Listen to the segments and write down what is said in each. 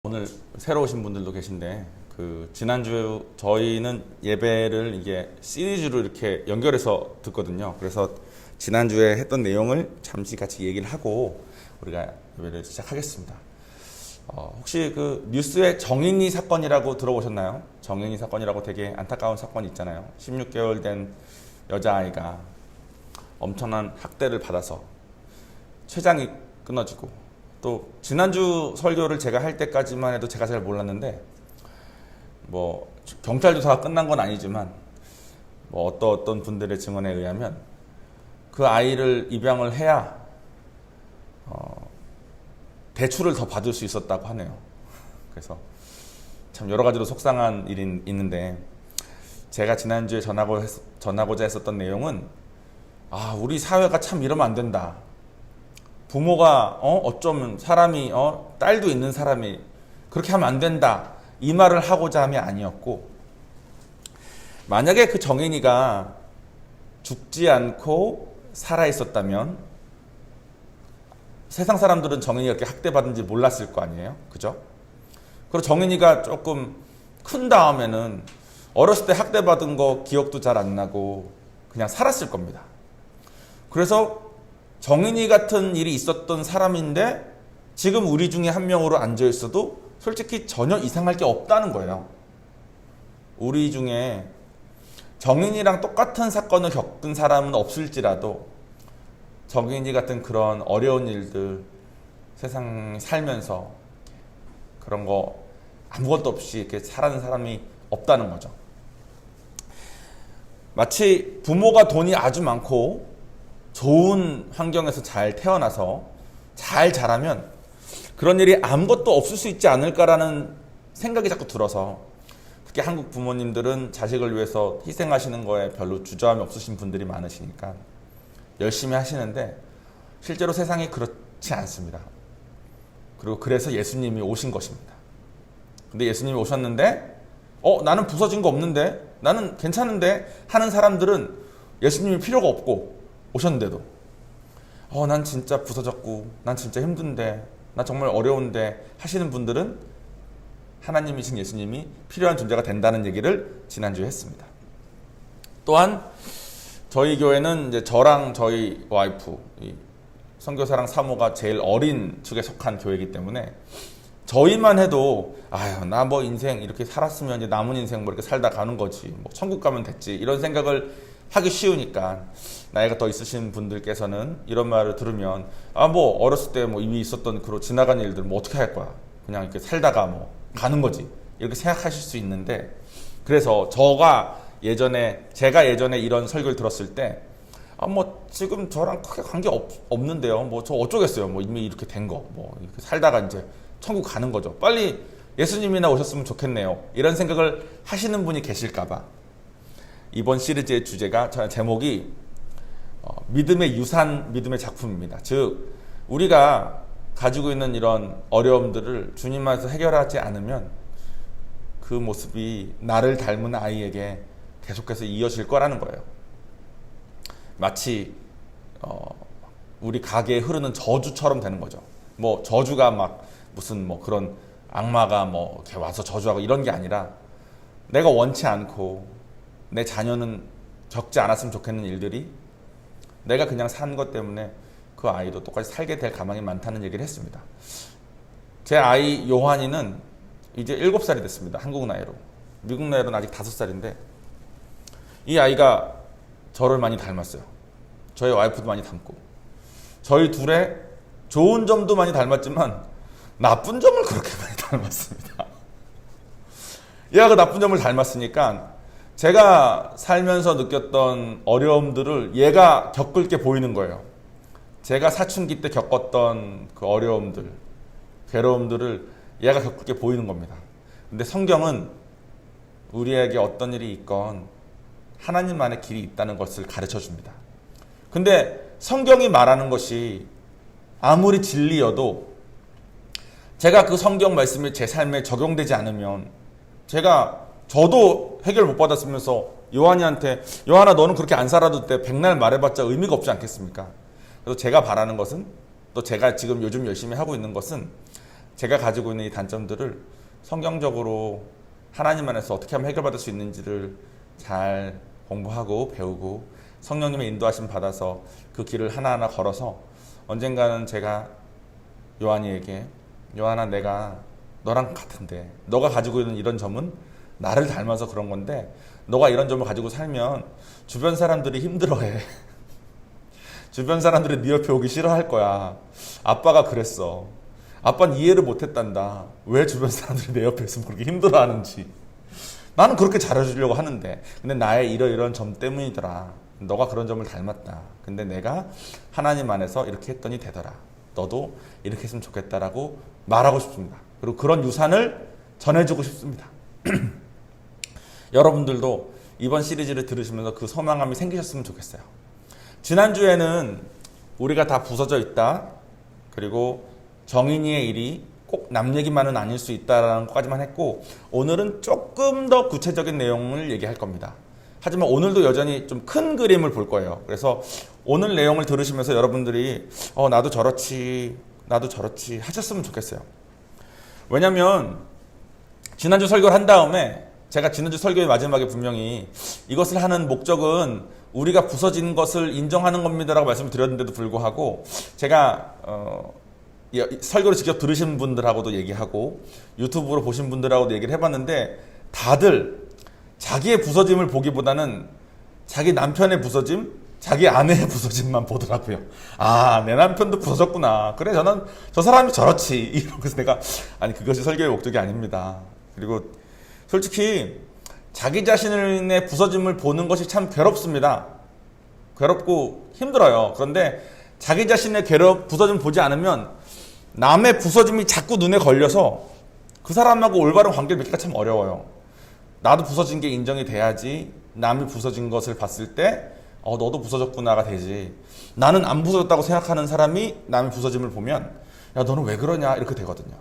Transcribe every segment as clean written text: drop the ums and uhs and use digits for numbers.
오늘 새로 오신 분들도 계신데 지난주 저희는 예배를 이게 시리즈로 이렇게 연결해서 듣거든요. 그래서 지난주에 했던 내용을 잠시 같이 얘기를 하고 우리가 예배를 시작하겠습니다. 혹시 뉴스에 정인이 사건이라고 들어보셨나요? 정인이 사건이라고 되게 안타까운 사건이 있잖아요. 16개월 된 여자아이가 엄청난 학대를 받아서 췌장이 끊어지고, 또 지난주 설교를 제가 할 때까지만 해도 제가 잘 몰랐는데 경찰 조사가 끝난 건 아니지만 어떤 분들의 증언에 의하면 그 아이를 입양을 해야 대출을 더 받을 수 있었다고 하네요. 그래서 참 여러 가지로 속상한 일이 있는데, 제가 지난주에 전하고자 했었던 내용은 우리 사회가 참 이러면 안 된다. 부모가 어쩌면 사람이 딸도 있는 사람이 그렇게 하면 안 된다, 이 말을 하고자 함이 아니었고, 만약에 그 정인이가 죽지 않고 살아 있었다면 세상 사람들은 정인이가 이렇게 학대받은지 몰랐을 거 아니에요, 그죠? 그리고 정인이가 조금 큰 다음에는 어렸을 때 학대받은 거 기억도 잘 안 나고 그냥 살았을 겁니다. 그래서 정인이 같은 일이 있었던 사람인데 지금 우리 중에 한 명으로 앉아 있어도 솔직히 전혀 이상할 게 없다는 거예요. 우리 중에 정인이랑 똑같은 사건을 겪은 사람은 없을지라도 정인이 같은 그런 어려운 일들 세상 살면서 그런 거 아무것도 없이 이렇게 살아는 사람이 없다는 거죠. 마치 부모가 돈이 아주 많고 좋은 환경에서 잘 태어나서 잘 자라면 그런 일이 아무것도 없을 수 있지 않을까라는 생각이 자꾸 들어서, 특히 한국 부모님들은 자식을 위해서 희생하시는 거에 별로 주저함이 없으신 분들이 많으시니까 열심히 하시는데 실제로 세상이 그렇지 않습니다. 그리고 그래서 예수님이 오신 것입니다. 근데 예수님이 오셨는데 나는 부서진 거 없는데, 나는 괜찮은데 하는 사람들은 예수님이 필요가 없고 오셨는데도 난 진짜 부서졌고 난 진짜 힘든데 나 정말 어려운데 하시는 분들은 하나님이신 예수님이 필요한 존재가 된다는 얘기를 지난주에 했습니다. 또한 저희 교회는 이제 저랑 저희 와이프 선교사랑 사모가 제일 어린 축에 속한 교회이기 때문에 저희만 해도 나 인생 이렇게 살았으면 이제 남은 인생 이렇게 살다 가는 거지, 천국 가면 됐지, 이런 생각을 하기 쉬우니까 나이가 더 있으신 분들께서는 이런 말을 들으면 어렸을 때 이미 있었던 그런 지나간 일들 어떻게 할 거야, 그냥 이렇게 살다가 가는 거지, 이렇게 생각하실 수 있는데, 그래서 제가 예전에 이런 설교를 들었을 때 지금 저랑 크게 관계 없는데요, 저 어쩌겠어요, 이미 이렇게 된 거 이렇게 살다가 이제 천국 가는 거죠, 빨리 예수님이나 오셨으면 좋겠네요, 이런 생각을 하시는 분이 계실까봐 이번 시리즈의 제목이 믿음의 유산, 믿음의 작품입니다. 즉, 우리가 가지고 있는 이런 어려움들을 주님 안에서 해결하지 않으면 그 모습이 나를 닮은 아이에게 계속해서 이어질 거라는 거예요. 마치 우리 가게에 흐르는 저주처럼 되는 거죠. 저주가 무슨 그런 악마가 이렇게 와서 저주하고 이런 게 아니라, 내가 원치 않고 내 자녀는 겪지 않았으면 좋겠는 일들이 내가 그냥 산 것 때문에 그 아이도 똑같이 살게 될 가망이 많다는 얘기를 했습니다. 제 아이 요한이는 이제 7살이 됐습니다. 한국 나이로. 미국 나이로는 아직 5살인데 이 아이가 저를 많이 닮았어요. 저희 와이프도 많이 닮고, 저희 둘의 좋은 점도 많이 닮았지만 나쁜 점을 그렇게 많이 닮았습니다. 얘가 그 나쁜 점을 닮았으니까 제가 살면서 느꼈던 어려움들을 얘가 겪을 게 보이는 거예요. 제가 사춘기 때 겪었던 그 어려움들, 괴로움들을 얘가 겪을 게 보이는 겁니다. 근데 성경은 우리에게 어떤 일이 있건 하나님만의 길이 있다는 것을 가르쳐 줍니다. 근데 성경이 말하는 것이 아무리 진리여도 제가 그 성경 말씀이 제 삶에 적용되지 않으면 저도 해결 못 받았으면서 요한이한테 요한아 너는 그렇게 안 살아도 돼, 백날 말해봤자 의미가 없지 않겠습니까? 그래서 제가 바라는 것은, 또 제가 지금 요즘 열심히 하고 있는 것은 제가 가지고 있는 이 단점들을 성경적으로 하나님 안에서 어떻게 하면 해결받을 수 있는지를 잘 공부하고 배우고 성령님의 인도하심 받아서 그 길을 하나하나 걸어서 언젠가는 제가 요한이에게 요한아, 내가 너랑 같은데 너가 가지고 있는 이런 점은 나를 닮아서 그런 건데 너가 이런 점을 가지고 살면 주변 사람들이 힘들어해. 주변 사람들이 네 옆에 오기 싫어할 거야. 아빠가 그랬어. 아빠는 이해를 못했단다. 왜 주변 사람들이 내 옆에 있으면 그렇게 힘들어하는지. 나는 그렇게 잘해주려고 하는데 근데 나의 이러이러한 점 때문이더라. 너가 그런 점을 닮았다. 근데 내가 하나님 안에서 이렇게 했더니 되더라. 너도 이렇게 했으면 좋겠다라고 말하고 싶습니다. 그리고 그런 유산을 전해주고 싶습니다. 여러분들도 이번 시리즈를 들으시면서 그 소망감이 생기셨으면 좋겠어요. 지난주에는 우리가 다 부서져 있다. 그리고 정인이의 일이 꼭 남 얘기만은 아닐 수 있다라는 것까지만 했고 오늘은 조금 더 구체적인 내용을 얘기할 겁니다. 하지만 오늘도 여전히 좀 큰 그림을 볼 거예요. 그래서 오늘 내용을 들으시면서 여러분들이 나도 저렇지 하셨으면 좋겠어요. 왜냐면 지난주 설교를 한 다음에 제가 지난주 설교의 마지막에 분명히 이것을 하는 목적은 우리가 부서진 것을 인정하는 겁니다라고 말씀을 드렸는데도 불구하고 제가 설교를 직접 들으신 분들하고도 얘기하고 유튜브로 보신 분들하고도 얘기를 해봤는데 다들 자기의 부서짐을 보기보다는 자기 남편의 부서짐, 자기 아내의 부서짐만 보더라고요. 아, 내 남편도 부서졌구나. 그래, 저는 저 사람이 저렇지. 이러면서 내가 아니 그것이 설교의 목적이 아닙니다. 그리고 솔직히 자기 자신의 부서짐을 보는 것이 참 괴롭습니다. 괴롭고 힘들어요. 그런데 자기 자신의 부서짐을 보지 않으면 남의 부서짐이 자꾸 눈에 걸려서 그 사람하고 올바른 관계를 맺기가 참 어려워요. 나도 부서진 게 인정이 돼야지 남이 부서진 것을 봤을 때 너도 부서졌구나가 되지. 나는 안 부서졌다고 생각하는 사람이 남의 부서짐을 보면 야 너는 왜 그러냐 이렇게 되거든요.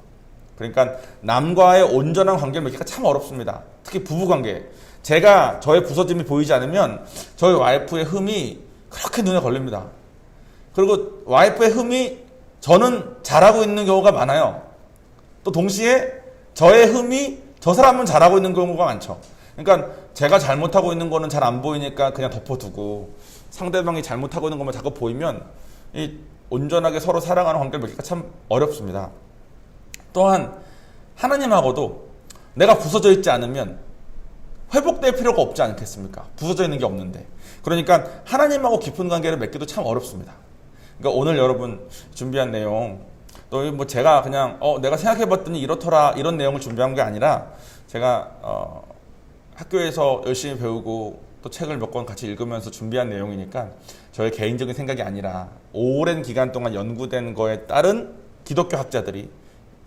그러니까 남과의 온전한 관계를 맺기가 참 어렵습니다. 특히 부부관계. 제가 저의 부서짐이 보이지 않으면 저희 와이프의 흠이 그렇게 눈에 걸립니다. 그리고 와이프의 흠이 저는 잘하고 있는 경우가 많아요. 또 동시에 저의 흠이 저 사람은 잘하고 있는 경우가 많죠. 그러니까 제가 잘못하고 있는 거는 잘 안 보이니까 그냥 덮어두고 상대방이 잘못하고 있는 것만 자꾸 보이면 이 온전하게 서로 사랑하는 관계를 맺기가 참 어렵습니다. 또한 하나님하고도 내가 부서져 있지 않으면 회복될 필요가 없지 않겠습니까? 부서져 있는 게 없는데. 그러니까 하나님하고 깊은 관계를 맺기도 참 어렵습니다. 그러니까 오늘 여러분 준비한 내용 또 뭐 제가 그냥 내가 생각해봤더니 이렇더라 이런 내용을 준비한 게 아니라 제가 학교에서 열심히 배우고 또 책을 몇 권 같이 읽으면서 준비한 내용이니까 저의 개인적인 생각이 아니라 오랜 기간 동안 연구된 거에 따른 기독교 학자들이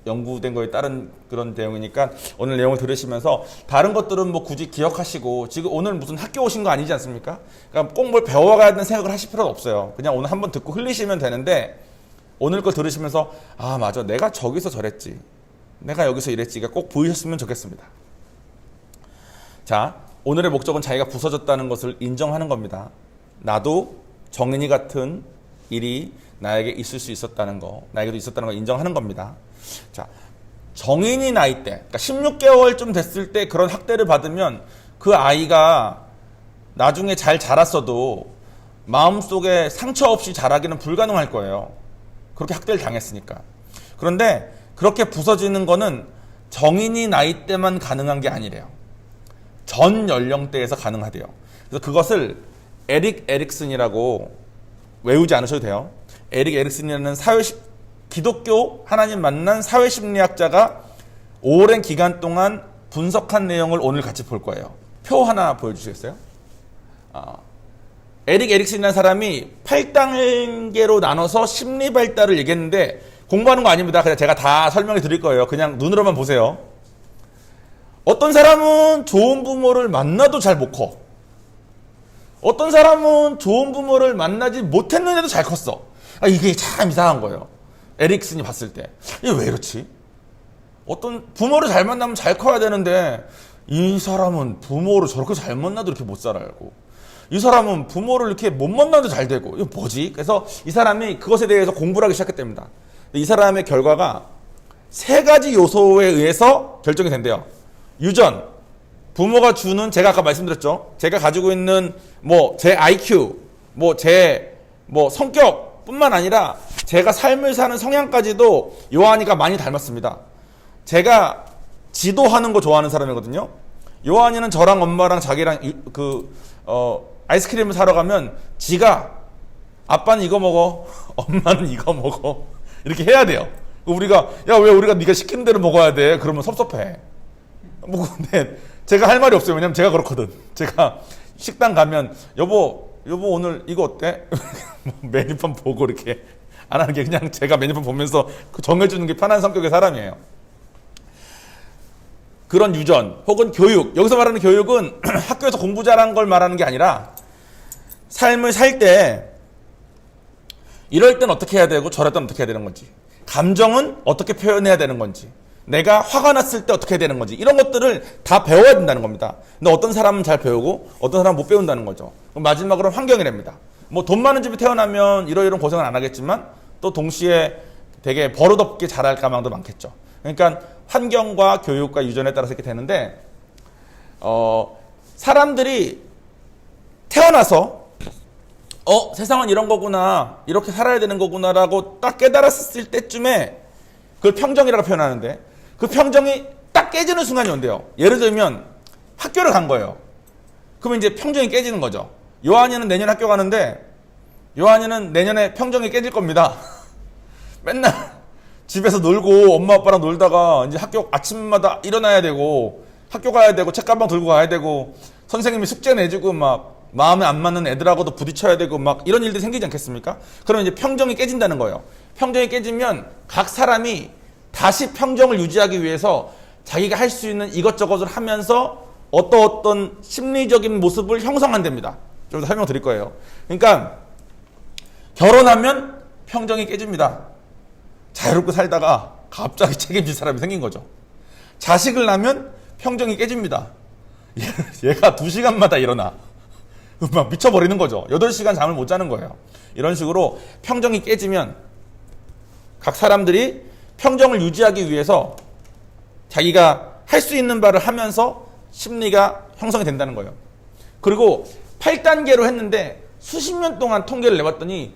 연구된 거에 따른 그런 내용이니까 오늘 내용을 들으시면서 다른 것들은 뭐 굳이 기억하시고 지금 오늘 무슨 학교 오신 거 아니지 않습니까? 그러니까 꼭 뭘 배워가야 되는 생각을 하실 필요는 없어요. 그냥 오늘 한번 듣고 흘리시면 되는데 오늘 걸 들으시면서 아 맞아 내가 저기서 저랬지 내가 여기서 이랬지가 꼭 보이셨으면 좋겠습니다. 자, 오늘의 목적은 자기가 부서졌다는 것을 인정하는 겁니다. 나도 정인이 같은 일이 나에게 있을 수 있었다는 거, 나에게도 있었다는 걸 인정하는 겁니다. 자, 정인이 나이 때, 그러니까 16개월쯤 됐을 때 그런 학대를 받으면 그 아이가 나중에 잘 자랐어도 마음속에 상처 없이 자라기는 불가능할 거예요. 그렇게 학대를 당했으니까. 그런데 그렇게 부서지는 거는 정인이 나이 때만 가능한 게 아니래요. 전 연령대에서 가능하대요. 그래서 그것을 에릭 에릭슨이라고 외우지 않으셔도 돼요. 에릭 에릭슨이라는 기독교 하나님 만난 사회심리학자가 오랜 기간 동안 분석한 내용을 오늘 같이 볼 거예요. 표 하나 보여주시겠어요? 에릭 에릭슨이라는 사람이 8단계로 나눠서 심리 발달을 얘기했는데 공부하는 거 아닙니다. 그냥 제가 다 설명해 드릴 거예요. 그냥 눈으로만 보세요. 어떤 사람은 좋은 부모를 만나도 잘 못 커. 어떤 사람은 좋은 부모를 만나지 못했는데도 잘 컸어. 이게 참 이상한 거예요. 에릭슨이 봤을 때. 이게 왜 이렇지? 어떤 부모를 잘 만나면 잘 커야 되는데 이 사람은 부모를 저렇게 잘 만나도 이렇게 못 살아고 이 사람은 부모를 이렇게 못 만나도 잘 되고 이거 뭐지? 그래서 이 사람이 그것에 대해서 공부를 하기 시작했답니다. 이 사람의 결과가 세 가지 요소에 의해서 결정이 된대요. 유전, 부모가 주는, 제가 아까 말씀드렸죠. 제가 가지고 있는 제 IQ, 제 성격뿐만 아니라 제가 삶을 사는 성향까지도 요한이가 많이 닮았습니다. 제가 지도하는 거 좋아하는 사람이거든요. 요한이는 저랑 엄마랑 자기랑 아이스크림을 사러 가면 지가 아빠는 이거 먹어, 엄마는 이거 먹어, 이렇게 해야 돼요. 우리가 야, 왜 우리가 네가 시키는 대로 먹어야 돼? 그러면 섭섭해. 근데 제가 할 말이 없어요. 왜냐면 제가 그렇거든. 제가 식당 가면 여보 오늘 이거 어때? 메뉴판 보고 이렇게 안 하는 게, 그냥 제가 메뉴판 보면서 정해주는 게 편한 성격의 사람이에요. 그런 유전 혹은 교육, 여기서 말하는 교육은 학교에서 공부 잘한 걸 말하는 게 아니라 삶을 살 때 이럴 땐 어떻게 해야 되고 저럴 땐 어떻게 해야 되는 건지, 감정은 어떻게 표현해야 되는 건지, 내가 화가 났을 때 어떻게 해야 되는 건지, 이런 것들을 다 배워야 된다는 겁니다. 근데 어떤 사람은 잘 배우고 어떤 사람은 못 배운다는 거죠. 그럼 마지막으로 환경이랍니다. 돈 많은 집에 태어나면 이러이런 고생은 안 하겠지만 또 동시에 되게 버릇없게 자랄 가망도 많겠죠. 그러니까 환경과 교육과 유전에 따라서 이렇게 되는데, 사람들이 태어나서 세상은 이런 거구나, 이렇게 살아야 되는 거구나라고 딱 깨달았을 때쯤에 그걸 평정이라고 표현하는데, 그 평정이 딱 깨지는 순간이 온대요. 예를 들면 학교를 간 거예요. 그러면 이제 평정이 깨지는 거죠. 요한이는 내년 학교 가는데 요한이는 내년에 평정이 깨질 겁니다. 맨날 집에서 놀고 엄마 아빠랑 놀다가 이제 학교 아침마다 일어나야 되고 학교 가야 되고 책가방 들고 가야 되고 선생님이 숙제 내주고 막 마음에 안 맞는 애들하고도 부딪혀야 되고 막 이런 일들이 생기지 않겠습니까? 그러면 이제 평정이 깨진다는 거예요. 평정이 깨지면 각 사람이 다시 평정을 유지하기 위해서 자기가 할 수 있는 이것저것을 하면서 어떤 심리적인 모습을 형성한답니다. 좀 더 설명 드릴 거예요. 그러니까 결혼하면 평정이 깨집니다. 자유롭게 살다가 갑자기 책임질 사람이 생긴 거죠. 자식을 낳으면 평정이 깨집니다. 얘가 2시간마다 일어나. 막 미쳐버리는 거죠. 8시간 잠을 못 자는 거예요. 이런 식으로 평정이 깨지면 각 사람들이 평정을 유지하기 위해서 자기가 할 수 있는 바를 하면서 심리가 형성이 된다는 거예요. 그리고 8단계로 했는데 수십 년 동안 통계를 내봤더니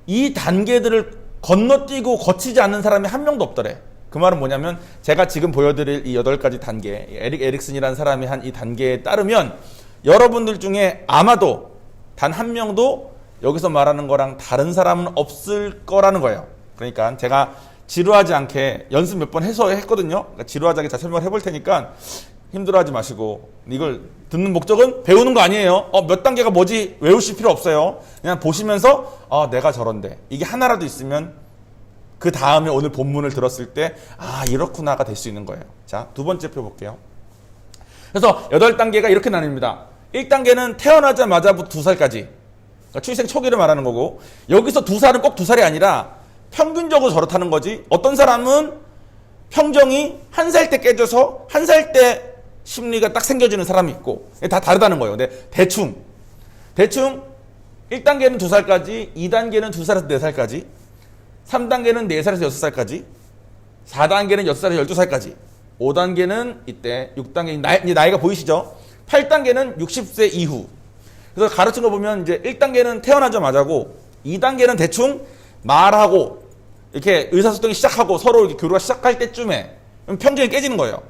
이 단계들을 건너뛰고 거치지 않는 사람이 한 명도 없더래. 그 말은 뭐냐면 제가 지금 보여드릴 이 8가지 단계, 에릭 에릭슨이라는 사람이 한 이 단계에 따르면 여러분들 중에 아마도 단 한 명도 여기서 말하는 거랑 다른 사람은 없을 거라는 거예요. 그러니까 제가 지루하지 않게 연습 몇 번 해서 했거든요. 그러니까 지루하지 않게 잘 설명을 해볼 테니까 힘들어하지 마시고, 이걸 듣는 목적은 배우는 거 아니에요. 몇 단계가 뭐지 외우실 필요 없어요. 그냥 보시면서 내가 저런데 이게 하나라도 있으면 그 다음에 오늘 본문을 들었을 때 이렇구나가 될 수 있는 거예요. 자, 두 번째 표 볼게요. 그래서 8단계가 이렇게 나뉩니다. 1단계는 태어나자마자부터 2살까지, 그러니까 출생 초기를 말하는 거고, 여기서 2살은 꼭 2살이 아니라 평균적으로 저렇다는 거지. 어떤 사람은 평정이 1살 때 깨져서 1살 때 심리가 딱 생겨지는 사람이 있고, 다 다르다는 거예요. 근데 대충 1단계는 2살까지, 2단계는 2살에서 4살까지, 3단계는 4살에서 6살까지, 4단계는 6살에서 12살까지, 5단계는 이때, 6단계, 이제 나이가 보이시죠? 8단계는 60세 이후. 그래서 가르친 거 보면 이제 1단계는 태어나자마자고, 2단계는 대충 말하고, 이렇게 의사소통이 시작하고 서로 이렇게 교류가 시작할 때쯤에 평정이 깨지는 거예요.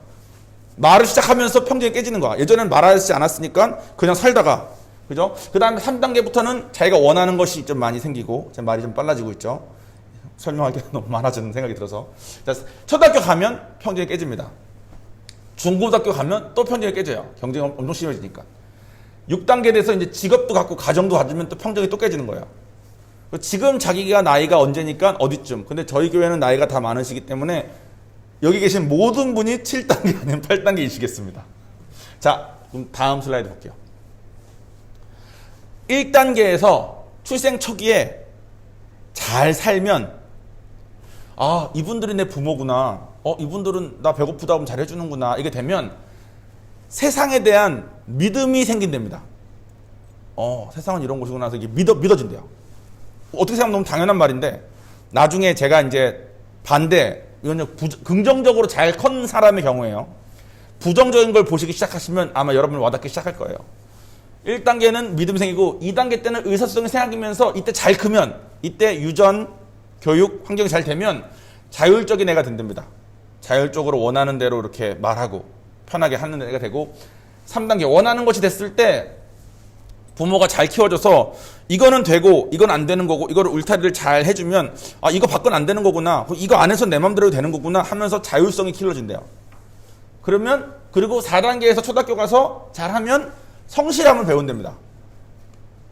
말을 시작하면서 평정이 깨지는 거야. 예전에는 말하지 않았으니까 그냥 살다가, 그죠? 그 다음에 3단계부터는 자기가 원하는 것이 좀 많이 생기고, 제 말이 좀 빨라지고 있죠. 설명하기가 너무 많아지는 생각이 들어서. 자, 초등학교 가면 평정이 깨집니다. 중고등학교 가면 또 평정이 깨져요. 경쟁이 엄청 심해지니까. 6단계 돼서 이제 직업도 갖고 가정도 가지면 또 평정이 또 깨지는 거예요. 지금 자기가 나이가 언제니까 어디쯤. 근데 저희 교회는 나이가 다 많으시기 때문에 여기 계신 모든 분이 7단계 아니면 8단계이시겠습니다. 자, 그럼 다음 슬라이드 볼게요. 1단계에서 출생 초기에 잘 살면 이분들이 내 부모구나. 이분들은 나 배고프다 하면 잘해주는구나. 이게 되면 세상에 대한 믿음이 생긴답니다. 세상은 이런 곳이구나 해서 이게 믿어진대요. 어떻게 생각하면 너무 당연한 말인데, 나중에 제가 이제 반대, 이건 긍정적으로 잘 큰 사람의 경우에요. 부정적인 걸 보시기 시작하시면 아마 여러분 와닿기 시작할 거예요. 1단계는 믿음생이고 2단계 때는 의사소통이 생기면서 이때 잘 크면, 이때 유전, 교육, 환경이 잘 되면 자율적인 애가 된답니다. 자율적으로 원하는 대로 이렇게 말하고 편하게 하는 애가 되고, 3단계 원하는 것이 됐을 때 부모가 잘 키워줘서 이거는 되고 이건 안 되는 거고 이거를 울타리를 잘 해주면 아 이거 밖은 안 되는 거구나, 이거 안에서 내 맘대로 되는 거구나 하면서 자율성이 길러진대요. 그러면 그리고 4단계에서 초등학교 가서 잘하면 성실함을 배운답니다.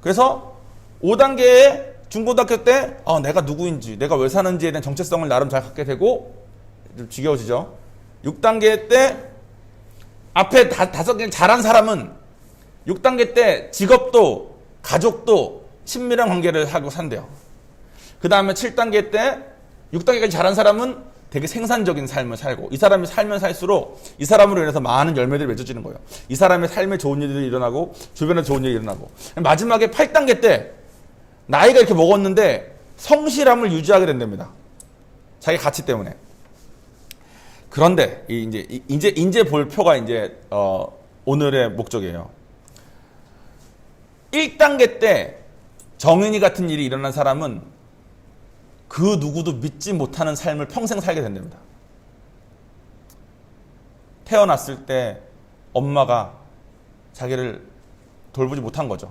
그래서 5단계에 중고등학교 때 내가 누구인지 내가 왜 사는지에 대한 정체성을 나름 잘 갖게 되고, 좀 지겨워지죠. 6단계 때 앞에 5개 잘한 사람은 6단계 때 직업도 가족도 친밀한 관계를 하고 산대요. 그 다음에 7단계 때 6단계까지 잘한 사람은 되게 생산적인 삶을 살고, 이 사람이 살면 살수록 이 사람으로 인해서 많은 열매들이 맺어지는 거예요. 이 사람의 삶에 좋은 일들이 일어나고 주변에 좋은 일이 일어나고, 마지막에 8단계 때 나이가 이렇게 먹었는데 성실함을 유지하게 된답니다. 자기 가치 때문에. 그런데 이제 볼 표가 오늘의 목적이에요. 1단계 때 정인이 같은 일이 일어난 사람은 그 누구도 믿지 못하는 삶을 평생 살게 된답니다. 태어났을 때 엄마가 자기를 돌보지 못한 거죠.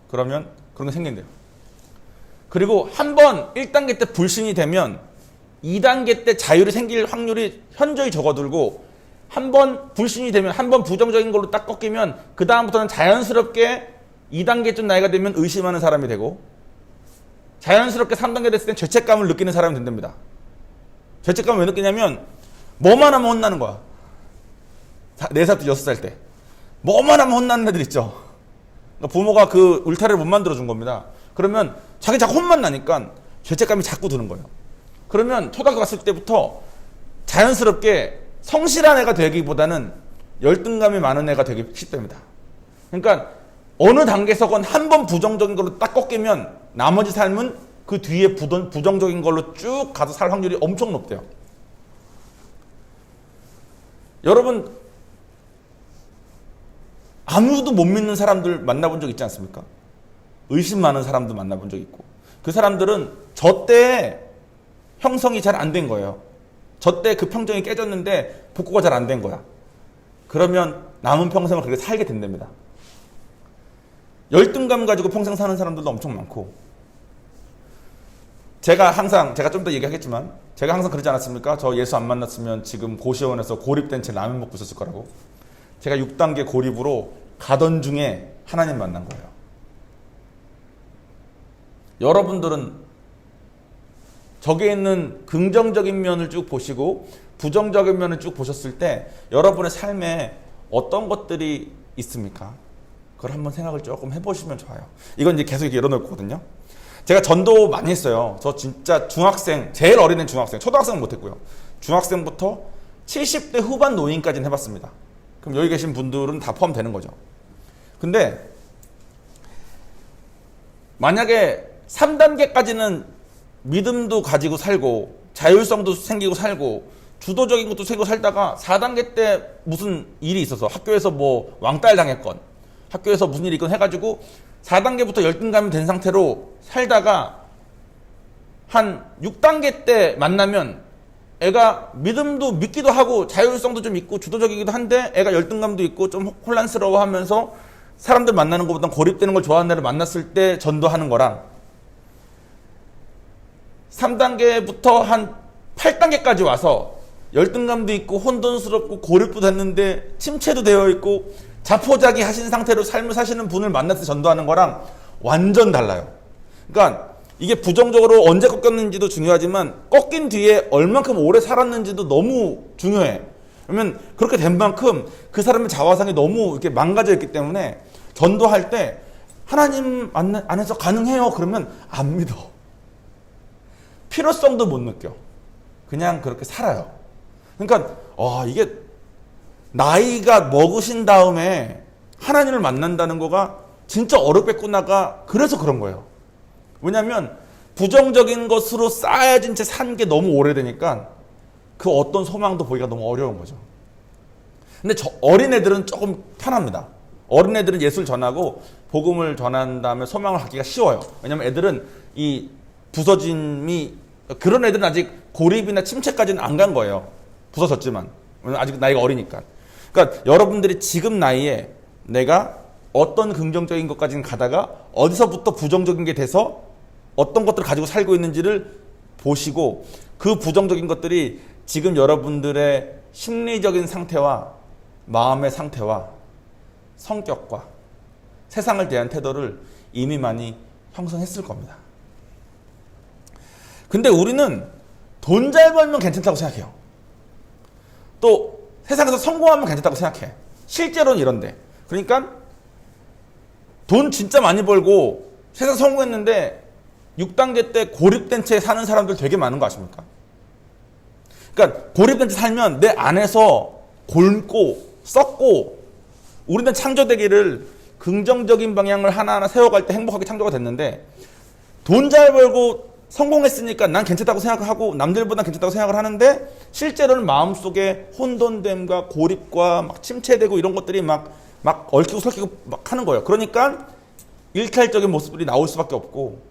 그러면 그런 게 생긴대요. 그리고 한번 1단계 때 불신이 되면 2단계 때 자율이 생길 확률이 현저히 적어들고, 한번 불신이 되면, 한번 부정적인 걸로 딱 꺾이면 그 다음부터는 자연스럽게 2단계쯤 나이가 되면 의심하는 사람이 되고, 자연스럽게 3단계 됐을 땐 죄책감을 느끼는 사람이 된답니다. 죄책감을 왜 느끼냐면 뭐만 하면 혼나는 거야. 4살부터 6살 때 뭐만 하면 혼나는 애들 있죠. 그러니까 부모가 그 울타리를 못 만들어준 겁니다. 그러면 자기 자꾸 혼만 나니까 죄책감이 자꾸 드는 거예요. 그러면 초등학교 갔을 때부터 자연스럽게 성실한 애가 되기보다는 열등감이 많은 애가 되기 쉽답니다. 그러니까 어느 단계에서건 한 번 부정적인 걸로 딱 꺾이면 나머지 삶은 그 뒤에 부정적인 걸로 쭉 가서 살 확률이 엄청 높대요. 여러분, 아무도 못 믿는 사람들 만나본 적 있지 않습니까? 의심 많은 사람도 만나본 적 있고, 그 사람들은 저 때 형성이 잘 안 된 거예요. 저 때 그 평정이 깨졌는데 복구가 잘 안 된 거야. 그러면 남은 평생을 그렇게 살게 된답니다. 열등감 가지고 평생 사는 사람들도 엄청 많고, 제가 좀 더 얘기하겠지만 제가 항상 그러지 않았습니까? 저 예수 안 만났으면 지금 고시원에서 고립된 채 라면 먹고 있었을 거라고. 제가 6단계 고립으로 가던 중에 하나님 만난 거예요. 여러분들은 저기에 있는 긍정적인 면을 쭉 보시고 부정적인 면을 쭉 보셨을 때 여러분의 삶에 어떤 것들이 있습니까? 그걸 한번 생각을 조금 해보시면 좋아요. 이건 이제 계속 열어놓을 거거든요. 제가 전도 많이 했어요. 저 진짜 중학생, 제일 어린 애 중학생, 초등학생은 못했고요. 중학생부터 70대 후반 노인까지는 해봤습니다. 그럼 여기 계신 분들은 다 포함되는 거죠. 근데 만약에 3단계까지는 믿음도 가지고 살고 자율성도 생기고 살고 주도적인 것도 생기고 살다가 4단계 때 무슨 일이 있어서 학교에서 뭐 왕따를 당했건 학교에서 무슨 일이 있건 해가지고 4단계부터 열등감이 된 상태로 살다가 한 6단계 때 만나면 애가 믿음도 믿기도 하고 자율성도 좀 있고 주도적이기도 한데 애가 열등감도 있고 좀 혼란스러워하면서 사람들 만나는 것보다 고립되는 걸 좋아하는 애를 만났을 때 전도하는 거랑 3단계부터 한 8단계까지 와서 열등감도 있고 혼돈스럽고 고립도 됐는데 침체도 되어 있고 자포자기 하신 상태로 삶을 사시는 분을 만나서 전도하는 거랑 완전 달라요. 그러니까 이게 부정적으로 언제 꺾였는지도 중요하지만 꺾인 뒤에 얼만큼 오래 살았는지도 너무 중요해. 그러면 그렇게 된 만큼 그 사람의 자화상이 너무 이렇게 망가져 있기 때문에 전도할 때 하나님 안에서 가능해요. 그러면 안 믿어. 필요성도 못 느껴. 그냥 그렇게 살아요. 그러니까 이게 나이가 먹으신 다음에 하나님을 만난다는 거가 진짜 어렵겠구나가 그래서 그런 거예요. 왜냐하면 부정적인 것으로 쌓여진 채 산 게 너무 오래되니까 그 어떤 소망도 보기가 너무 어려운 거죠. 근데 저 어린애들은 조금 편합니다. 어린애들은 예술 전하고 복음을 전한 다음에 소망을 갖기가 쉬워요. 왜냐면 애들은 이 부서짐이, 그런 애들은 아직 고립이나 침체까지는 안 간 거예요. 부서졌지만. 아직 나이가 어리니까. 그러니까 여러분들이 지금 나이에 내가 어떤 긍정적인 것까지는 가다가 어디서부터 부정적인 게 돼서 어떤 것들을 가지고 살고 있는지를 보시고, 그 부정적인 것들이 지금 여러분들의 심리적인 상태와 마음의 상태와 성격과 세상을 대한 태도를 이미 많이 형성했을 겁니다. 근데 우리는 돈 잘 벌면 괜찮다고 생각해요. 또 세상에서 성공하면 괜찮다고 생각해. 실제로는 이런데. 그러니까 돈 진짜 많이 벌고 세상 성공했는데 6단계 때 고립된 채 사는 사람들 되게 많은 거 아십니까? 그러니까 고립된 채 살면 내 안에서 곪고 썩고, 우리는 창조되기를 긍정적인 방향을 하나하나 세워갈 때 행복하게 창조가 됐는데, 돈 잘 벌고 성공했으니까 난 괜찮다고 생각하고 남들보다 괜찮다고 생각을 하는데, 실제로는 마음속에 혼돈됨과 고립과 막 침체되고 이런 것들이 막 얽히고 설키고 막 하는 거예요. 그러니까 일탈적인 모습들이 나올 수밖에 없고,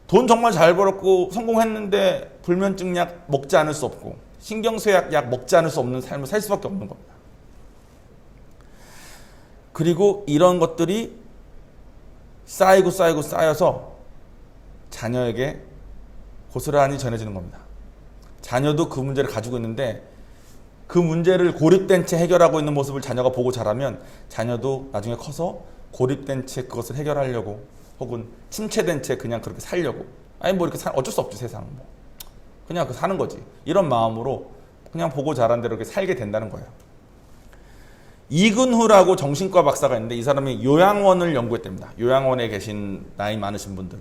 돈 정말 잘 벌었고 성공했는데 불면증 약 먹지 않을 수 없고 신경쇠약 약 먹지 않을 수 없는 삶을 살 수밖에 없는 겁니다. 그리고 이런 것들이 쌓여서 자녀에게 고스란히 전해지는 겁니다. 자녀도 그 문제를 가지고 있는데, 그 문제를 고립된 채 해결하고 있는 모습을 자녀가 보고 자라면 자녀도 나중에 커서 고립된 채 그것을 해결하려고, 혹은 침체된 채 그냥 그렇게 살려고, 아니 뭐 이렇게 어쩔 수 없지 세상, 뭐 그냥 그 사는 거지, 이런 마음으로 그냥 보고 자란 대로 이렇게 살게 된다는 거예요. 이근후라고 정신과 박사가 있는데, 이 사람이 요양원을 연구했답니다. 요양원에 계신 나이 많으신 분들,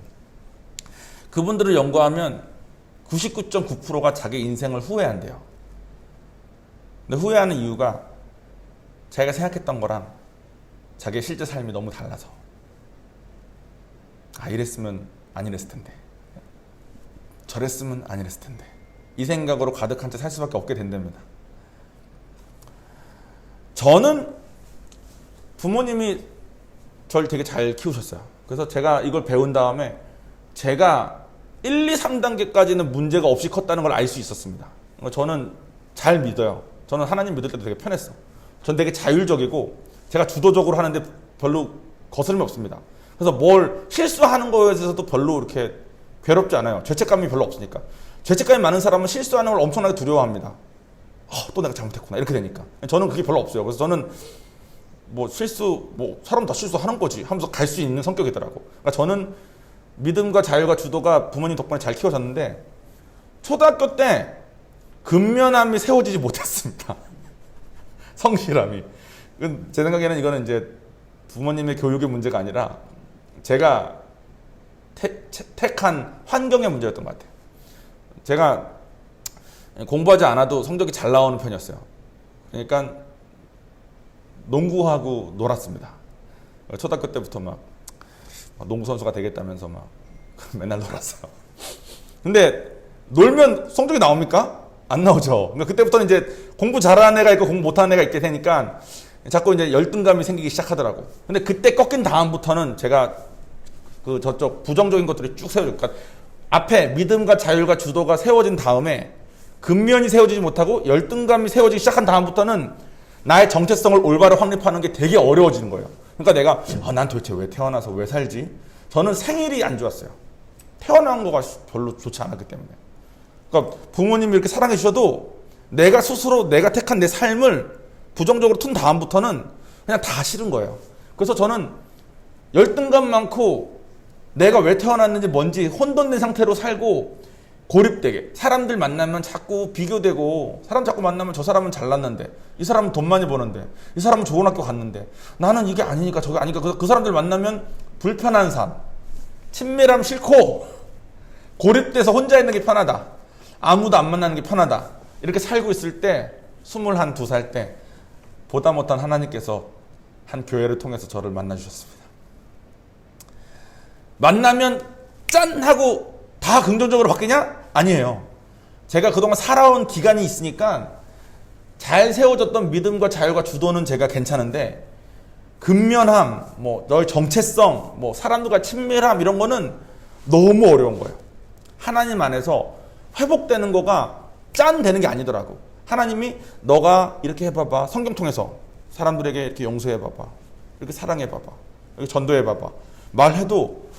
그분들을 연구하면 99.9%가 자기 인생을 후회한대요. 근데 후회하는 이유가 자기가 생각했던 거랑 자기의 실제 삶이 너무 달라서, 아 이랬으면 안 이랬을 텐데, 저랬으면 안 이랬을 텐데, 이 생각으로 가득한 채 살 수밖에 없게 된답니다. 저는 부모님이 저를 되게 잘 키우셨어요. 그래서 제가 이걸 배운 다음에 제가 1, 2, 3단계까지는 문제가 없이 컸다는 걸 알 수 있었습니다. 저는 잘 믿어요. 저는 하나님 믿을 때도 되게 편했어. 전 되게 자율적이고 제가 주도적으로 하는데 별로 거스름이 없습니다. 그래서 뭘 실수하는 거에 대해서도 별로 이렇게 괴롭지 않아요. 죄책감이 별로 없으니까. 죄책감이 많은 사람은 실수하는 걸 엄청나게 두려워합니다. 또 내가 잘못했구나 이렇게 되니까. 저는 그게 별로 없어요. 그래서 저는 뭐 실수, 뭐 사람 다 실수하는 거지 하면서 갈 수 있는 성격이더라고. 그러니까 저는 믿음과 자율과 주도가 부모님 덕분에 잘 키워졌는데, 초등학교 때 근면함이 세워지지 못했습니다. 성실함이. 제 생각에는 이거는 이제 부모님의 교육의 문제가 아니라 제가 택한 환경의 문제였던 것 같아요. 제가 공부하지 않아도 성적이 잘 나오는 편이었어요. 그러니까 농구하고 놀았습니다. 초등학교 때부터 막 농구 선수가 되겠다면서 막 맨날 놀았어요. 근데 놀면 성적이 나옵니까? 안 나오죠. 그러니까 그때부터는 이제 공부 잘하는 애가 있고 공부 못하는 애가 있게 되니까 자꾸 이제 열등감이 생기기 시작하더라고. 근데 그때 꺾인 다음부터는 제가 그 저쪽 부정적인 것들이 쭉 세워져. 그러니까 앞에 믿음과 자율과 주도가 세워진 다음에 근면이 세워지지 못하고 열등감이 세워지기 시작한 다음부터는 나의 정체성을 올바로 확립하는 게 되게 어려워지는 거예요. 그러니까 내가 난 도대체 왜 태어나서 왜 살지? 저는 생일이 안 좋았어요. 태어난 거가 별로 좋지 않았기 때문에. 그러니까 부모님이 이렇게 사랑해 주셔도 내가 스스로 내가 택한 내 삶을 부정적으로 튼 다음부터는 그냥 다 싫은 거예요. 그래서 저는 열등감 많고 내가 왜 태어났는지 뭔지 혼돈된 상태로 살고, 고립되게 사람들 만나면 자꾸 비교되고, 사람 자꾸 만나면 저 사람은 잘났는데, 이 사람은 돈 많이 버는데, 이 사람은 좋은 학교 갔는데, 나는 이게 아니니까 저게 아니니까, 그 사람들 만나면 불편한 삶, 친밀함 싫고 고립돼서 혼자 있는 게 편하다, 아무도 안 만나는 게 편하다, 이렇게 살고 있을 때 21~22살 때 보다 못한 하나님께서 한 교회를 통해서 저를 만나주셨습니다. 만나면 짠 하고 다 긍정적으로 바뀌냐? 아니에요. 제가 그동안 살아온 기간이 있으니까 잘 세워졌던 믿음과 자유가 주도는 제가 괜찮은데, 근면함, 너의 정체성, 사람들과 친밀함, 이런 거는 너무 어려운 거예요. 하나님 안에서 회복되는 거가 짠 되는 게 아니더라고. 하나님이 너가 이렇게 해봐봐. 성경 통해서 사람들에게 이렇게 용서해봐봐. 이렇게 사랑해봐봐. 이렇게 전도해봐봐. 말해도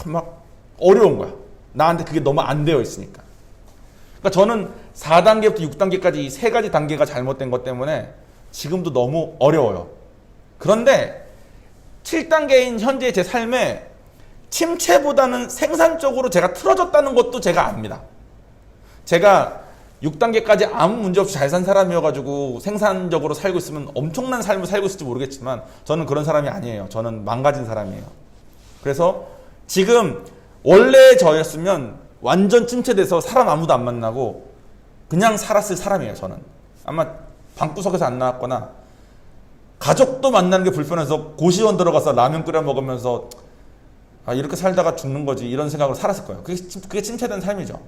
막 어려운 거야. 나한테 그게 너무 안 되어 있으니까. 그러니까 저는 4단계부터 6단계까지 이 세 가지 단계가 잘못된 것 때문에 지금도 너무 어려워요. 그런데 7단계인 현재 제 삶에 침체보다는 생산적으로 제가 틀어졌다는 것도 제가 압니다. 제가 6단계까지 아무 문제 없이 잘 산 사람이어가지고 생산적으로 살고 있으면 엄청난 삶을 살고 있을지 모르겠지만 저는 그런 사람이 아니에요. 저는 망가진 사람이에요. 그래서 지금 원래 저였으면 완전 침체돼서 사람 아무도 안 만나고 그냥 살았을 사람이에요. 저는 아마 방구석에서 안 나왔거나 가족도 만나는 게 불편해서 고시원 들어가서 라면 끓여 먹으면서 이렇게 살다가 죽는 거지 이런 생각으로 살았을 거예요. 그게 침체된 삶이죠.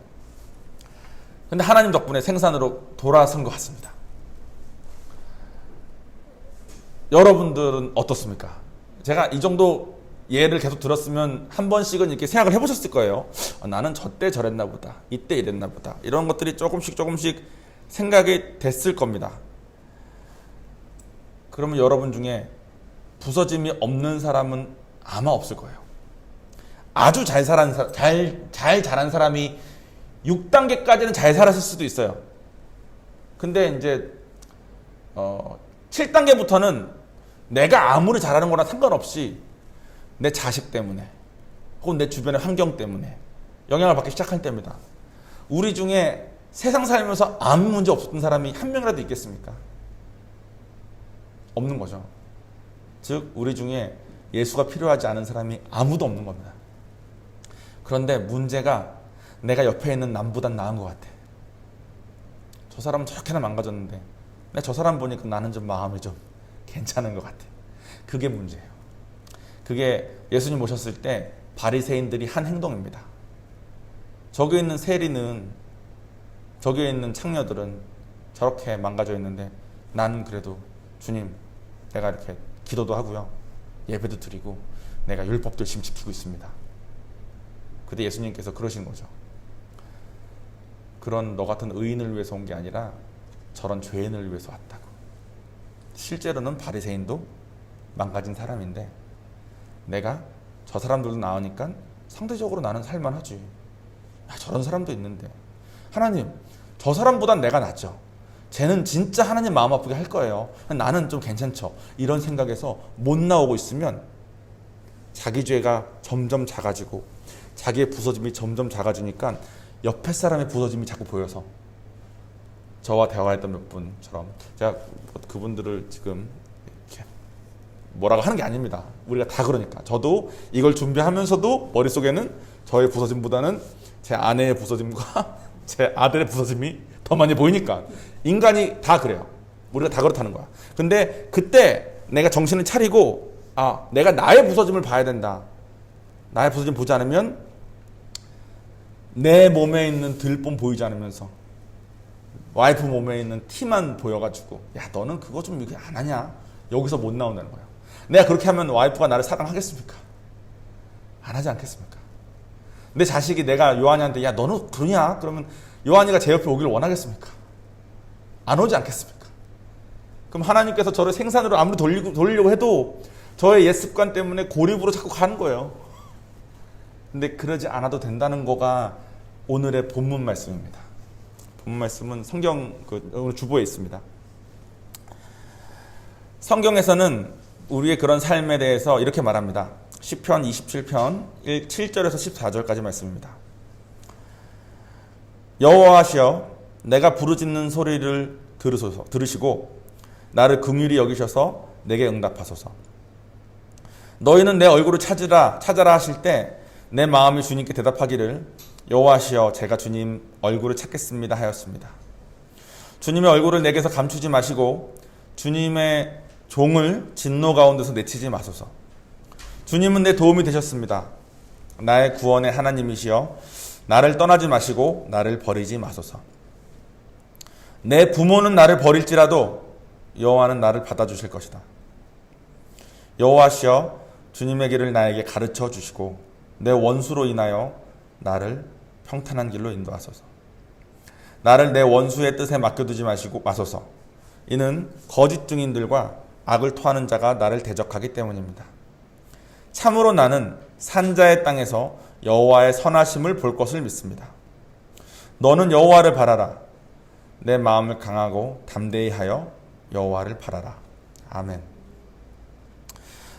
근데 하나님 덕분에 생산으로 돌아선 것 같습니다. 여러분들은 어떻습니까? 제가 이 정도 예를 계속 들었으면 한 번씩은 이렇게 생각을 해보셨을 거예요. 나는 저때 저랬나 보다. 이때 이랬나 보다. 이런 것들이 조금씩 생각이 됐을 겁니다. 그러면 여러분 중에 부서짐이 없는 사람은 아마 없을 거예요. 아주 잘 자란 사람이 6단계까지는 잘 살았을 수도 있어요. 근데 이제 7단계부터는 내가 아무리 잘하는 거나 상관없이 내 자식 때문에 혹은 내 주변의 환경 때문에 영향을 받기 시작할 때입니다. 우리 중에 세상 살면서 아무 문제 없었던 사람이 한 명이라도 있겠습니까? 없는 거죠. 즉 우리 중에 예수가 필요하지 않은 사람이 아무도 없는 겁니다. 그런데 문제가 내가 옆에 있는 남보단 나은 것 같아. 저 사람은 저렇게나 망가졌는데 저 사람 보니까 나는 좀 마음이 좀 괜찮은 것 같아. 그게 문제예요. 그게 예수님 오셨을 때 바리새인들이 한 행동입니다. 저기 있는 세리는, 저기 있는 창녀들은 저렇게 망가져 있는데 나는 그래도 주님, 내가 이렇게 기도도 하고요, 예배도 드리고 내가 율법도 열심히 지키고 있습니다. 근데 예수님께서 그러신 거죠. 그런 너 같은 의인을 위해서 온 게 아니라 저런 죄인을 위해서 왔다고. 실제로는 바리새인도 망가진 사람인데 내가 저 사람들도 나으니까 상대적으로 나는 살만하지. 저런 사람도 있는데 하나님, 저 사람보단 내가 낫죠. 쟤는 진짜 하나님 마음 아프게 할 거예요. 나는 좀 괜찮죠. 이런 생각에서 못 나오고 있으면 자기 죄가 점점 작아지고 자기의 부서짐이 점점 작아지니까 옆에 사람의 부서짐이 자꾸 보여서 저와 대화했던 몇 분처럼 제가 그분들을 지금 이렇게 뭐라고 하는 게 아닙니다. 우리가 다 그러니까. 저도 이걸 준비하면서도 머릿속에는 저의 부서짐보다는 제 아내의 부서짐과 제 아들의 부서짐이 더 많이 보이니까. 인간이 다 그래요. 우리가 다 그렇다는 거야. 근데 그때 내가 정신을 차리고 내가 나의 부서짐을 봐야 된다. 나의 부서짐 보지 않으면 내 몸에 있는 들뽕 보이지 않으면서 와이프 몸에 있는 티만 보여가지고 너는 그거 좀 이렇게 안 하냐? 여기서 못 나온다는 거예요. 내가 그렇게 하면 와이프가 나를 사랑하겠습니까? 안 하지 않겠습니까? 내 자식이 내가 요한이한테 너는 그러냐? 그러면 요한이가 제 옆에 오기를 원하겠습니까? 안 오지 않겠습니까? 그럼 하나님께서 저를 생산으로 아무리 돌리려고 해도 저의 옛 습관 때문에 고립으로 자꾸 가는 거예요. 근데 그러지 않아도 된다는 거가 오늘의 본문 말씀입니다. 본문 말씀은 성경 오늘 주보에 있습니다. 성경에서는 우리의 그런 삶에 대해서 이렇게 말합니다. 시편 27편 7절에서 14절까지 말씀입니다. 여호와시여, 내가 부르짖는 소리를 들으시고 나를 긍휼히 여기셔서 내게 응답하소서. 너희는 내 얼굴을 찾아라 하실 때 내 마음이 주님께 대답하기를 여호와시여, 제가 주님 얼굴을 찾겠습니다 하였습니다. 주님의 얼굴을 내게서 감추지 마시고 주님의 종을 진노 가운데서 내치지 마소서. 주님은 내 도움이 되셨습니다. 나의 구원의 하나님이시여, 나를 떠나지 마시고 나를 버리지 마소서. 내 부모는 나를 버릴지라도 여호와는 나를 받아주실 것이다. 여호와시여 주님의 길을 나에게 가르쳐 주시고 내 원수로 인하여 나를 평탄한 길로 인도하소서. 나를 내 원수의 뜻에 맡겨두지 마소서. 이는 거짓 증인들과 악을 토하는 자가 나를 대적하기 때문입니다. 참으로 나는 산자의 땅에서 여호와의 선하심을 볼 것을 믿습니다. 너는 여호와를 바라라. 내 마음을 강하고 담대히 하여 여호와를 바라라. 아멘.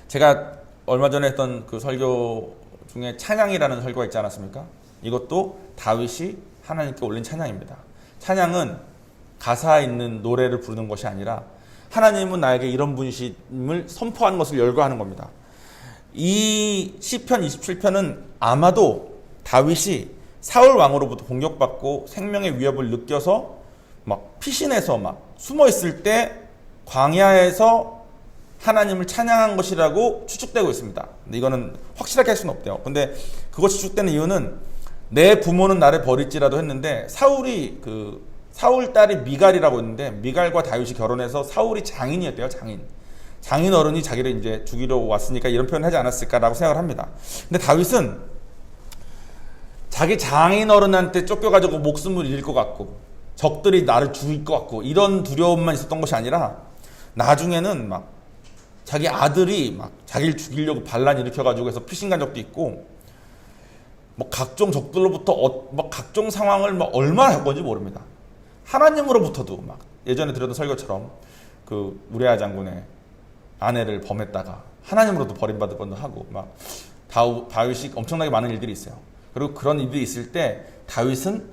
제가 얼마 전에 했던 그 설교 중에 찬양이라는 설교가 있지 않았습니까? 이것도 다윗이 하나님께 올린 찬양입니다. 찬양은 가사 있는 노래를 부르는 것이 아니라 하나님은 나에게 이런 분이심을 선포하는 것을 열거하는 겁니다. 이 시편 27편은 아마도 다윗이 사울 왕으로부터 공격받고 생명의 위협을 느껴서 막 피신해서 막 숨어 있을 때 광야에서 하나님을 찬양한 것이라고 추측되고 있습니다. 근데 이거는 확실하게 할 수는 없대요. 근데 그것이 추측되는 이유는 내 부모는 나를 버릴지라도 했는데 사울 딸이 미갈이라고 있는데 미갈과 다윗이 결혼해서 사울이 장인이었대요. 장인 어른이 자기를 이제 죽이러 왔으니까 이런 표현을 하지 않았을까라고 생각을 합니다. 근데 다윗은 자기 장인 어른한테 쫓겨가지고 목숨을 잃을 것 같고 적들이 나를 죽일 것 같고 이런 두려움만 있었던 것이 아니라 나중에는 막 자기 아들이 막 자기를 죽이려고 반란 일으켜가지고 해서 피신간 적도 있고 뭐 각종 적들로부터 막 각종 상황을 막 얼마나 겪었는지 모릅니다. 하나님으로부터도 막 예전에 들었던 설교처럼 그 우레아 장군의 아내를 범했다가 하나님으로도 버림받을 뻔도 하고 막 다윗이 엄청나게 많은 일들이 있어요. 그리고 그런 일들이 있을 때 다윗은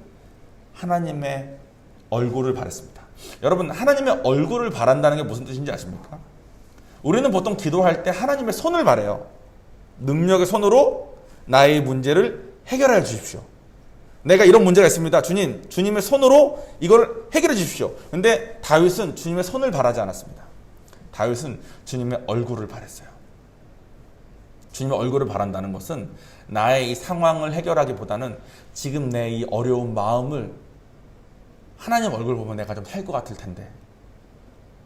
하나님의 얼굴을 바랐습니다. 여러분, 하나님의 얼굴을 바란다는 게 무슨 뜻인지 아십니까? 우리는 보통 기도할 때 하나님의 손을 바라요. 능력의 손으로 나의 문제를 해결해 주십시오. 내가 이런 문제가 있습니다. 주님의 손으로 이걸 해결해 주십시오. 근데 다윗은 주님의 손을 바라지 않았습니다. 다윗은 주님의 얼굴을 바랐어요. 주님의 얼굴을 바란다는 것은 나의 이 상황을 해결하기보다는 지금 내 이 어려운 마음을 하나님 얼굴 보면 내가 좀 살 것 같을 텐데,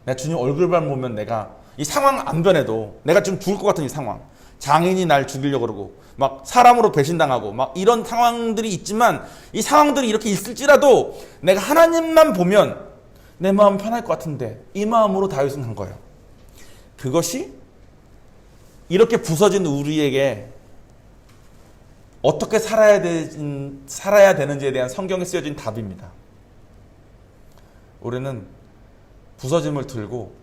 내가 주님 얼굴만 보면 내가 이 상황 안 변해도 내가 좀 죽을 것 같은 이 상황, 장인이 날 죽이려고 그러고 막 사람으로 배신당하고 막 이런 상황들이 있지만 이 상황들이 이렇게 있을지라도 내가 하나님만 보면 내 마음 편할 것 같은데, 이 마음으로 다윗은 한 거예요. 그것이 이렇게 부서진 우리에게 어떻게 살아야 되는지에 대한 성경에 쓰여진 답입니다. 우리는 부서짐을 들고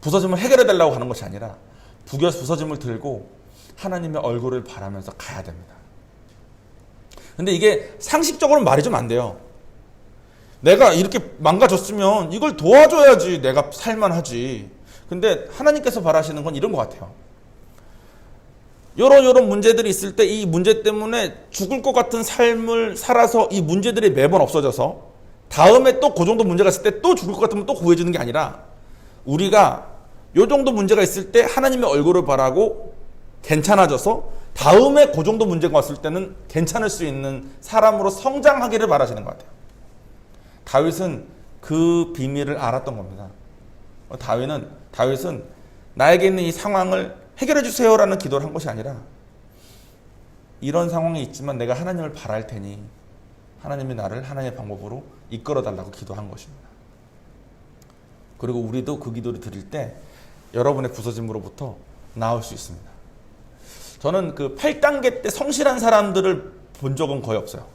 부서짐을 해결해 달라고 하는 것이 아니라 부서짐을 들고 하나님의 얼굴을 바라면서 가야 됩니다. 근데 이게 상식적으로는 말이 좀 안 돼요. 내가 이렇게 망가졌으면 이걸 도와줘야지 내가 살만하지. 근데 하나님께서 바라시는 건 이런 것 같아요. 요런 문제들이 있을 때 이 문제 때문에 죽을 것 같은 삶을 살아서 이 문제들이 매번 없어져서 다음에 또 그 정도 문제가 있을 때 또 죽을 것 같으면 또 구해주는 게 아니라, 우리가 요 정도 문제가 있을 때 하나님의 얼굴을 바라고 괜찮아져서 다음에 그 정도 문제가 왔을 때는 괜찮을 수 있는 사람으로 성장하기를 바라시는 것 같아요. 다윗은 그 비밀을 알았던 겁니다. 다윗은 나에게 있는 이 상황을 해결해 주세요라는 기도를 한 것이 아니라, 이런 상황이 있지만 내가 하나님을 바랄 테니 하나님이 나를 하나님의 방법으로 이끌어 달라고 기도한 것입니다. 그리고 우리도 그 기도를 드릴 때 여러분의 부서짐으로부터 나올 수 있습니다. 저는 그 8단계 때 성실한 사람들을 본 적은 거의 없어요.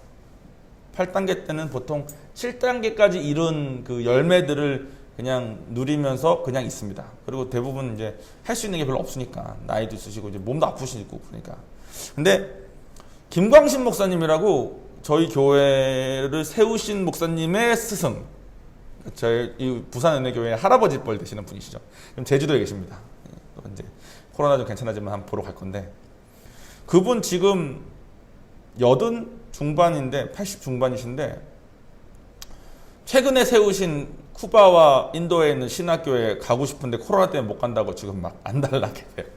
8단계 때는 보통 7단계까지 이룬 그 열매들을 그냥 누리면서 그냥 있습니다. 그리고 대부분 이제 할 수 있는 게 별로 없으니까, 나이도 있으시고 이제 몸도 아프시고 그러니까. 근데 김광신 목사님이라고 저희 교회를 세우신 목사님의 스승, 저희 이 부산은혜교회 할아버지 뻘 되시는 분이시죠. 지금 제주도에 계십니다. 또 이제 코로나 좀 괜찮아지면 한번 보러 갈 건데, 그분 지금 80 중반인데 80 중반이신데 최근에 세우신 쿠바와 인도에 있는 신학교에 가고 싶은데 코로나 때문에 못 간다고 지금 막 안달나게 돼요.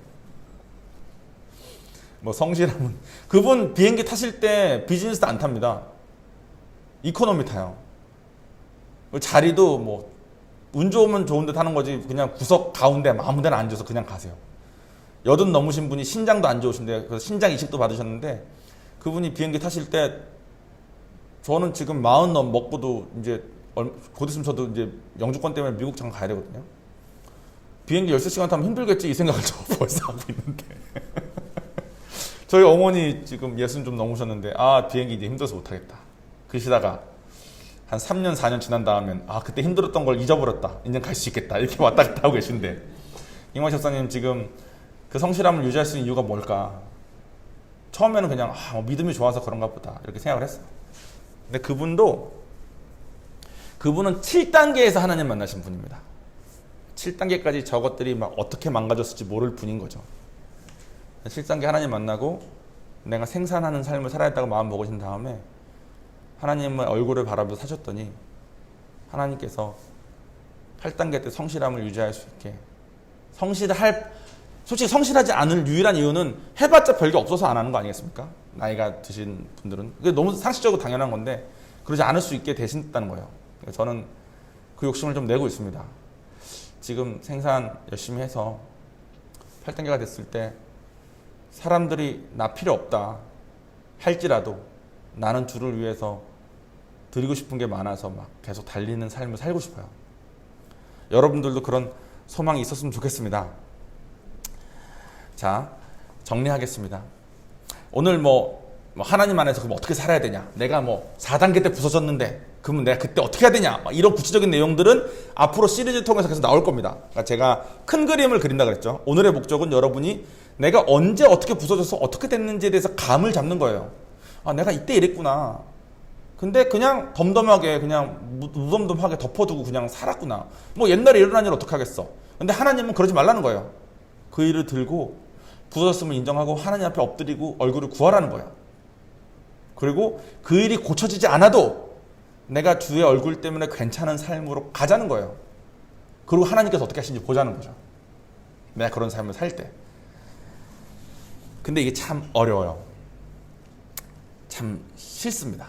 뭐 성실하면, 그분 비행기 타실 때 비즈니스 안 탑니다. 이코노미 타요. 자리도 뭐 운 좋으면 좋은 데 타는 거지 그냥 구석 가운데 아무 데나 앉아서 그냥 가세요. 80 넘으신 분이 신장도 안 좋으신데 그래서 신장 이식도 받으셨는데 그분이 비행기 타실 때 저는 지금 40 먹고도 이제 곧 있으면 저도 이제 영주권 때문에 미국 잠깐 가야 되거든요. 비행기 13시간 타면 힘들겠지 이 생각을 저 벌써 하고 있는데 저희 어머니 지금 60 좀 넘으셨는데 아 비행기 이제 힘들어서 못하겠다 그러시다가 한 3년 4년 지난 다음엔 아 그때 힘들었던 걸 잊어버렸다 이제 갈 수 있겠다 이렇게 왔다 갔다 하고 계신데 이광 집사님 지금 그 성실함을 유지할 수 있는 이유가 뭘까? 처음에는 그냥 믿음이 좋아서 그런가 보다 이렇게 생각을 했어요. 근데 그분은 7단계에서 하나님 만나신 분입니다. 7단계까지 저것들이 막 어떻게 망가졌을지 모를 분인 거죠. 7단계 하나님 만나고 내가 생산하는 삶을 살아야겠다고 마음 먹으신 다음에 하나님의 얼굴을 바라보며 사셨더니 하나님께서 8단계 때 성실함을 유지할 수 있게 솔직히 성실하지 않을 유일한 이유는 해봤자 별게 없어서 안 하는 거 아니겠습니까? 나이가 드신 분들은 그게 너무 상식적으로 당연한 건데 그러지 않을 수 있게 되신다는 거예요. 저는 그 욕심을 좀 내고 있습니다. 지금 생산 열심히 해서 8단계가 됐을 때 사람들이 나 필요 없다 할지라도 나는 주를 위해서 드리고 싶은 게 많아서 막 계속 달리는 삶을 살고 싶어요. 여러분들도 그런 소망이 있었으면 좋겠습니다. 자, 정리하겠습니다. 오늘 뭐 하나님 안에서 그럼 어떻게 살아야 되냐? 내가 뭐 4단계 때 부서졌는데 그러면 내가 그때 어떻게 해야 되냐? 이런 구체적인 내용들은 앞으로 시리즈 통해서 계속 나올 겁니다. 그러니까 제가 큰 그림을 그린다 그랬죠. 오늘의 목적은 여러분이 내가 언제 어떻게 부서져서 어떻게 됐는지에 대해서 감을 잡는 거예요. 아, 내가 이때 이랬구나. 근데 그냥 덤덤하게 그냥 무덤덤하게 덮어두고 그냥 살았구나. 뭐 옛날에 일어난 일 어떻게 하겠어. 근데 하나님은 그러지 말라는 거예요. 그 일을 들고 부서졌음을 인정하고 하나님 앞에 엎드리고 얼굴을 구하라는 거예요. 그리고 그 일이 고쳐지지 않아도 내가 주의 얼굴 때문에 괜찮은 삶으로 가자는 거예요. 그리고 하나님께서 어떻게 하시는지 보자는 거죠. 내가 그런 삶을 살 때. 근데 이게 참 어려워요. 참 싫습니다.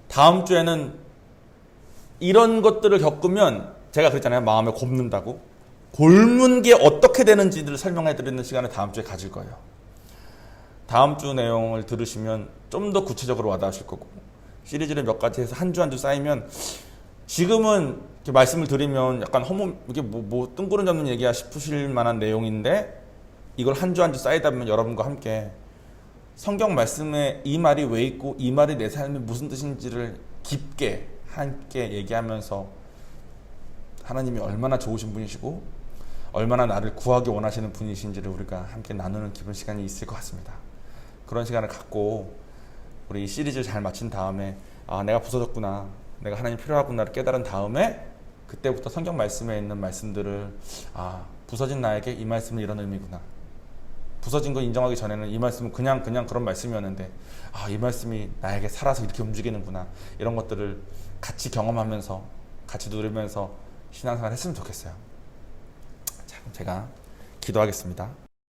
다음 주에는 이런 것들을 겪으면 제가 그랬잖아요. 마음에 곱는다고. 곪은 게 어떻게 되는지를 설명해 드리는 시간을 다음 주에 가질 거예요. 다음 주 내용을 들으시면 좀 더 구체적으로 와닿으실 거고 시리즈를 몇 가지 해서 한 주 한 주 쌓이면 지금은 이렇게 말씀을 드리면 약간 이게 뭐 뜬구름 잡는 얘기야 싶으실 만한 내용인데 이걸 한 주 한 주 쌓이다 보면 여러분과 함께 성경 말씀에 이 말이 왜 있고 이 말이 내 삶에 무슨 뜻인지를 깊게 함께 얘기하면서 하나님이 얼마나 좋으신 분이시고 얼마나 나를 구하기 원하시는 분이신지를 우리가 함께 나누는 기쁜 시간이 있을 것 같습니다. 그런 시간을 갖고 우리 이 시리즈를 잘 마친 다음에 아 내가 부서졌구나 내가 하나님 필요하구나를 깨달은 다음에 그때부터 성경 말씀에 있는 말씀들을 아 부서진 나에게 이 말씀은 이런 의미구나 부서진 거 인정하기 전에는 이 말씀은 그냥 그런 말씀이었는데 아, 이 말씀이 나에게 살아서 이렇게 움직이는구나 이런 것들을 같이 경험하면서 같이 누리면서 신앙생활 했으면 좋겠어요. 자, 그럼 제가 기도하겠습니다.